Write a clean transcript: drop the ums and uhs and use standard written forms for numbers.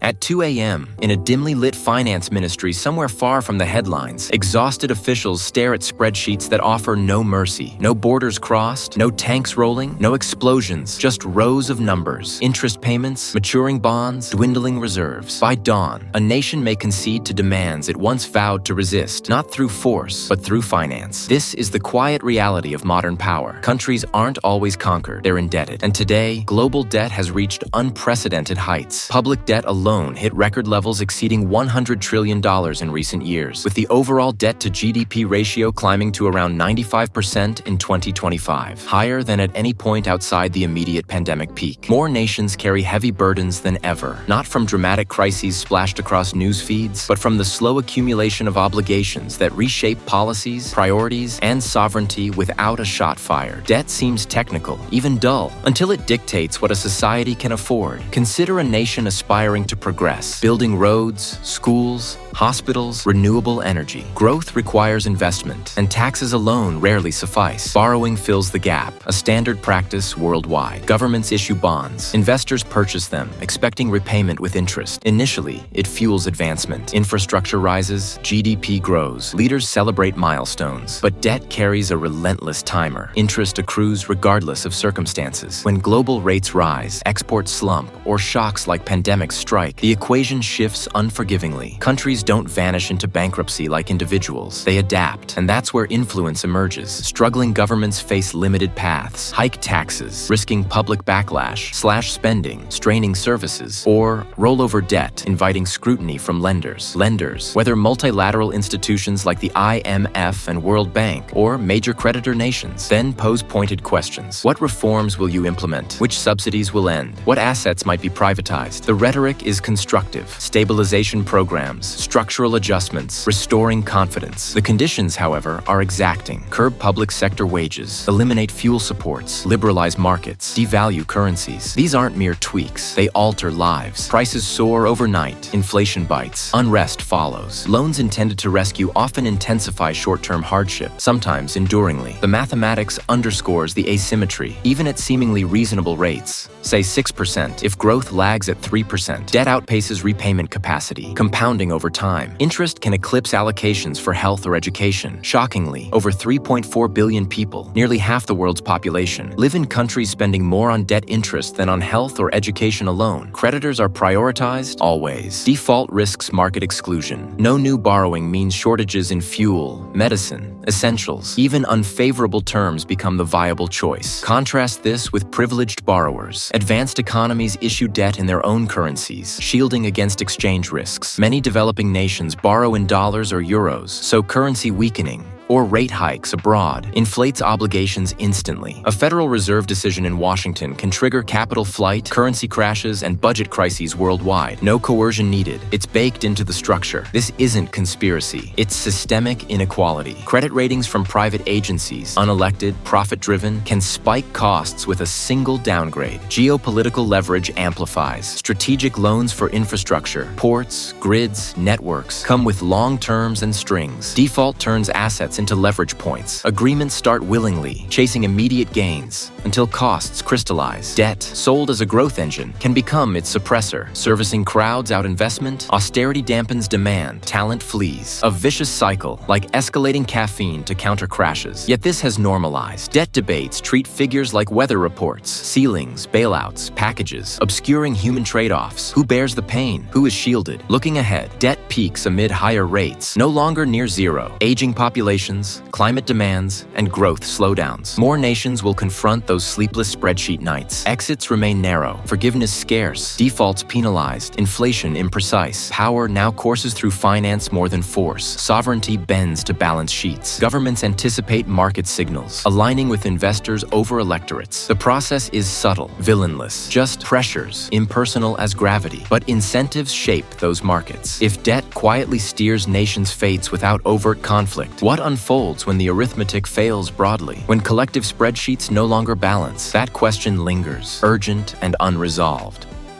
At 2 a.m., in a dimly lit finance ministry somewhere far from the headlines, exhausted officials stare at spreadsheets that offer no mercy. No borders crossed, no tanks rolling, no explosions, just rows of numbers. Interest payments, maturing bonds, dwindling reserves. By dawn, a nation may concede to demands it once vowed to resist, not through force, but through finance. This is the quiet reality of modern power. Countries aren't always conquered, they're indebted. And today, global debt has reached unprecedented heights. Public debt alone hit record levels exceeding $100 trillion in recent years, with the overall debt-to-GDP ratio climbing to around 95% in 2025, higher than at any point outside the immediate pandemic peak. More nations carry heavy burdens than ever, not from dramatic crises splashed across news feeds, but from the slow accumulation of obligations that reshape policies, priorities, and sovereignty without a shot fired. Debt seems technical, even dull, until it dictates what a society can afford. Consider a nation aspiring to progress, building roads, schools, hospitals, renewable energy. Growth requires investment, and taxes alone rarely suffice. Borrowing fills the gap, a standard practice worldwide. Governments issue bonds. Investors purchase them, expecting repayment with interest. Initially, it fuels advancement. Infrastructure rises, GDP grows. Leaders celebrate milestones, but debt carries a relentless timer. Interest accrues regardless of circumstances. When global rates rise, exports slump, or shocks like pandemics strike, the equation shifts unforgivingly. Countries don't vanish into bankruptcy like individuals. They adapt, and that's where influence emerges. Struggling governments face limited paths, hike taxes, risking public backlash, slash spending, straining services, or roll over debt, inviting scrutiny from lenders. Lenders, whether multilateral institutions like the IMF and World Bank, or major creditor nations, then pose pointed questions. What reforms will you implement? Which subsidies will end? What assets might be privatized? The rhetoric is constructive. Stabilization programs, structural adjustments, restoring confidence. The conditions, however, are exacting. Curb public sector wages, eliminate fuel supports, liberalize markets, devalue currencies. These aren't mere tweaks. They alter lives. Prices soar overnight. Inflation bites. Unrest follows. Loans intended to rescue often intensify short-term hardship, sometimes enduringly. The mathematics underscores the asymmetry. Even at seemingly reasonable rates, say 6%, if growth lags at 3%, debt outpaces repayment capacity, compounding over time. Interest can eclipse allocations for health or education. Shockingly, over 3.4 billion people, nearly half the world's population, live in countries spending more on debt interest than on health or education alone. Creditors are prioritized always. Default risks market exclusion. No new borrowing means shortages in fuel, medicine, essentials. Even unfavorable terms become the viable choice. Contrast this with privileged borrowers. Advanced economies issue debt in their own currencies, shielding against exchange risks. Many developing nations borrow in dollars or euros, so currency weakening or rate hikes abroad inflates obligations instantly. A Federal Reserve decision in Washington can trigger capital flight, currency crashes, and budget crises worldwide. No coercion needed. It's baked into the structure. This isn't conspiracy. It's systemic inequality. Credit ratings from private agencies, unelected, profit-driven, can spike costs with a single downgrade. Geopolitical leverage amplifies. Strategic loans for infrastructure, ports, grids, networks come with long terms and strings. Default turns assets into leverage points. Agreements start willingly, chasing immediate gains, until costs crystallize. Debt, sold as a growth engine, can become its suppressor. Servicing crowds out investment, austerity dampens demand, talent flees. A vicious cycle, like escalating caffeine to counter crashes. Yet this has normalized. Debt debates treat figures like weather reports, ceilings, bailouts, packages, obscuring human trade-offs. Who bears the pain? Who is shielded? Looking ahead, debt peaks amid higher rates, no longer near zero. Aging populations, climate demands, and growth slowdowns. More nations will confront those sleepless spreadsheet nights. Exits remain narrow, forgiveness scarce, defaults penalized, inflation imprecise. Power now courses through finance more than force. Sovereignty bends to balance sheets. Governments anticipate market signals, aligning with investors over electorates. The process is subtle, villainless, just pressures, impersonal as gravity. But incentives shape those markets. If debt quietly steers nations' fates without overt conflict, what unfolds when the arithmetic fails broadly? When collective spreadsheets no longer balance, that question lingers, urgent and unresolved.